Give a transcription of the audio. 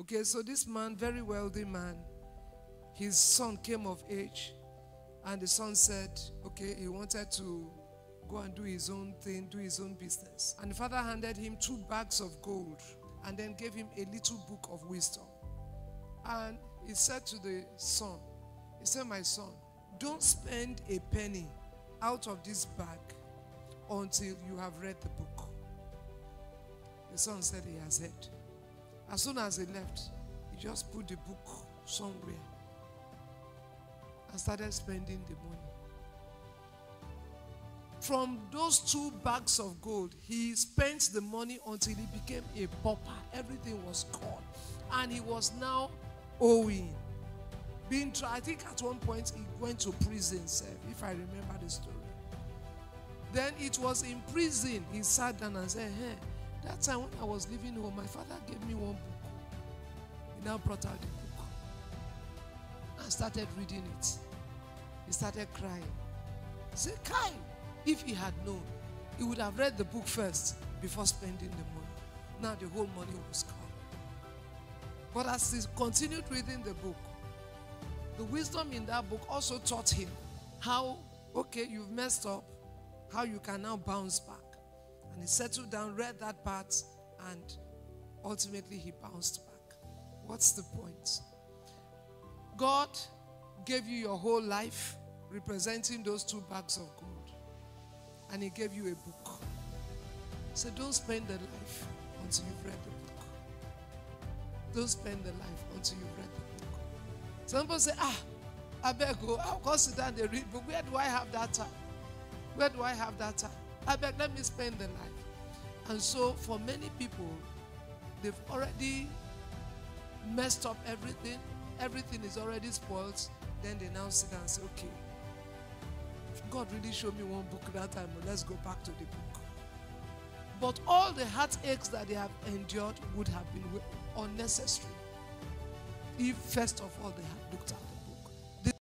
Okay, so this man, very wealthy man, his son came of age, and the son said, okay, he wanted to go and do his own thing, do his own business. And the father handed him 2 bags of gold and then gave him a little book of wisdom. And he said to the son, he said, my son, don't spend a penny out of this bag until you have read the book. The son said he has heard. As soon as he left, he just put the book somewhere and started spending the money. From those 2 bags of gold, he spent the money until he became a pauper. Everything was gone. And he was now owing. Being tried. I think at one point he went to prison, if I remember the story. Then it was in prison, he sat down and said, hey, that time when I was leaving home, my father gave me one book. He now brought out the book and started reading it. He started crying. He said, Kai, if he had known, he would have read the book first before spending the money. Now the whole money was gone. But as he continued reading the book, the wisdom in that book also taught him how, okay, you've messed up, how you can now bounce back. And he settled down, read that part, and ultimately he bounced back. What's the point? God gave you your whole life representing those 2 bags of gold. And he gave you a book. So don't spend the life until you've read the book. Don't spend the life until you've read the book. Some people say, I better go. I'll go sit down and read, but where do I have that time? Where do I have that time? I beg, let me spend the life. And so for many people, they've already messed up everything. Everything is already spoiled. Then they now sit down and say, okay, God really showed me one book that time, but let's go back to the book. But all the heartaches that they have endured would have been unnecessary if first of all they had looked at them.